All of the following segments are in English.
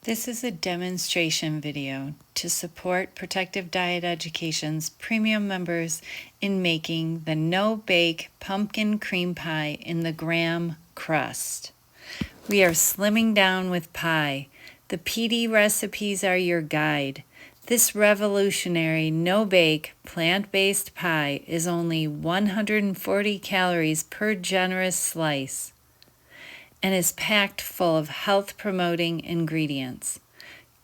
This is a demonstration video to support Protective Diet Education's premium members in making the no-bake pumpkin cream pie in the Graham Crust. We are slimming down with pie. The PD recipes are your guide. This revolutionary no-bake plant-based pie is only 140 calories per generous slice and is packed full of health-promoting ingredients.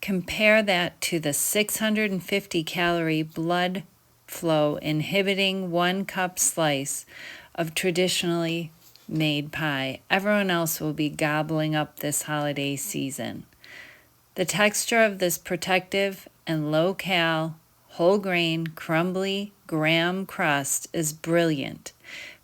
Compare that to the 650-calorie blood flow inhibiting 1-cup slice of traditionally made pie everyone else will be gobbling up this holiday season. The texture of this protective and low-cal, whole-grain, crumbly Graham crust is brilliant,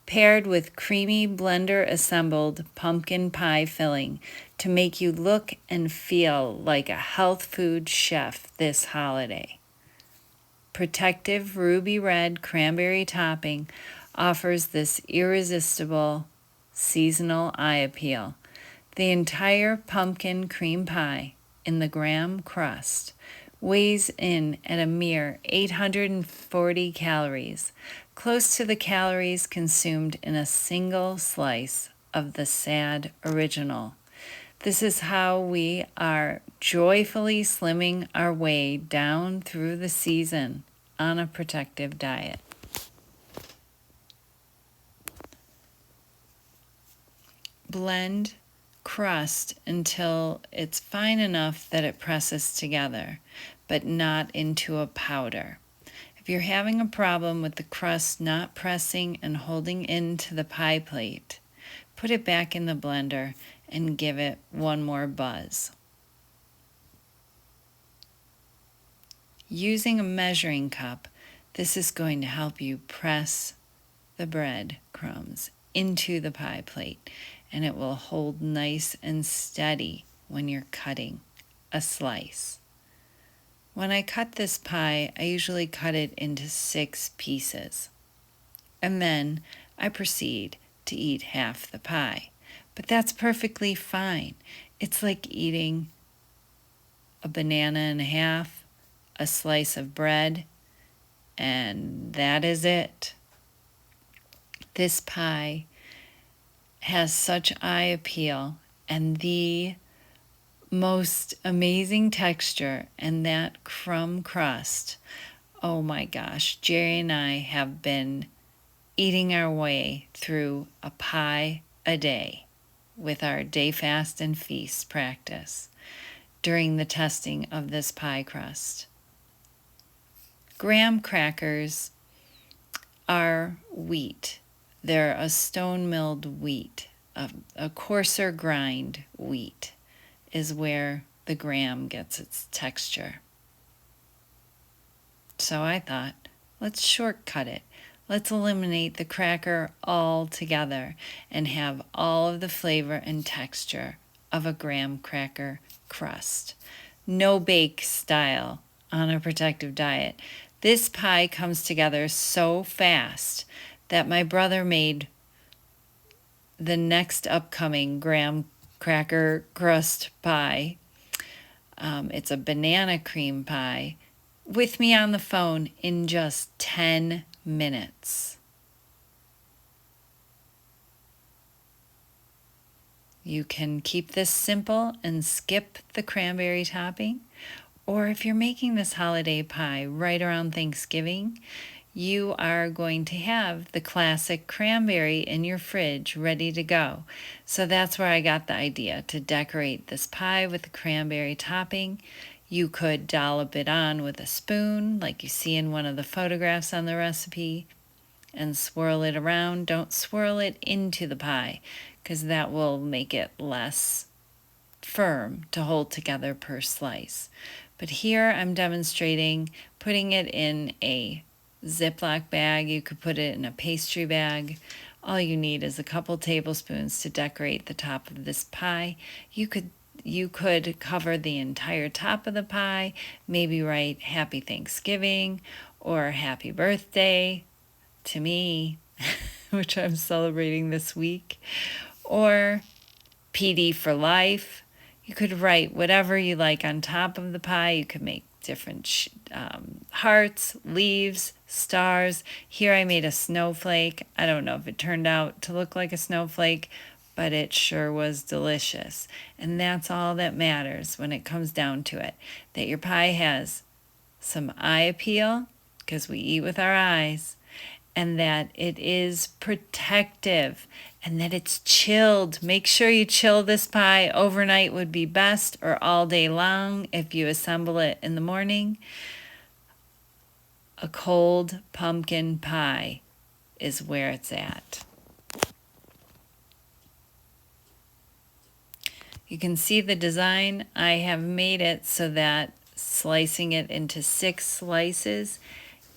paired with creamy blender-assembled pumpkin pie filling to make you look and feel like a health food chef this holiday. Protective ruby red cranberry topping offers this irresistible seasonal eye appeal. The entire pumpkin cream pie in the Graham crust weighs in at a mere 840 calories, close to the calories consumed in a single slice of the sad original. This is how we are joyfully slimming our way down through the season on a protective diet. Blend crust until it's fine enough that it presses together, but not into a powder. If you're having a problem with the crust not pressing and holding into the pie plate, put it back in the blender and give it one more buzz. Using a measuring cup, this is going to help you press the bread crumbs into the pie plate, and it will hold nice and steady when you're cutting a slice. When I cut this pie, I usually cut it into 6 pieces, and then I proceed to eat half the pie. But that's perfectly fine. It's like eating a banana and a half, a slice of bread, and that is it. This pie has such eye appeal and the most amazing texture and that crumb crust. Oh my gosh, Jerry and I have been eating our way through a pie a day with our day fast and feast practice during the testing of this pie crust. Graham crackers are wheat. They're a stone-milled wheat. A coarser grind wheat is where the Graham gets its texture. So I thought, let's shortcut it. Let's eliminate the cracker altogether and have all of the flavor and texture of a Graham cracker crust. No bake style on a protective diet. This pie comes together so fast that my brother made the next upcoming Graham cracker crust pie. It's a banana cream pie with me on the phone in just 10 minutes. You can keep this simple and skip the cranberry topping, or if you're making this holiday pie right around Thanksgiving, you are going to have the classic cranberry in your fridge ready to go. So that's where I got the idea to decorate this pie with the cranberry topping. You could dollop it on with a spoon like you see in one of the photographs on the recipe and swirl it around. Don't swirl it into the pie because that will make it less firm to hold together per slice. But here I'm demonstrating putting it in a Ziploc bag. You could put it in a pastry bag. All you need is a couple tablespoons to decorate the top of this pie. You could cover the entire top of the pie, maybe write Happy Thanksgiving or Happy Birthday to me, which I'm celebrating this week, or PD for life. You could write whatever you like on top of the pie. You could make different hearts, leaves, stars. Here I made a snowflake. I don't know if it turned out to look like a snowflake, but it sure was delicious. And that's all that matters when it comes down to it, that your pie has some eye appeal, because we eat with our eyes, and that it is protective, and that it's chilled. Make sure you chill this pie. Overnight would be best, or all day long if you assemble it in the morning. A cold pumpkin pie is where it's at. You can see the design. I have made it so that slicing it into 6 slices,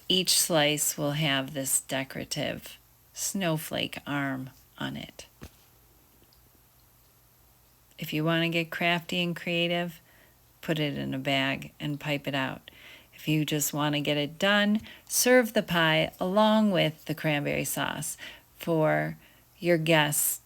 each slice will have this decorative snowflake arm on it. If you want to get crafty and creative, put it in a bag and pipe it out. If you just want to get it done, serve the pie along with the cranberry sauce for your guests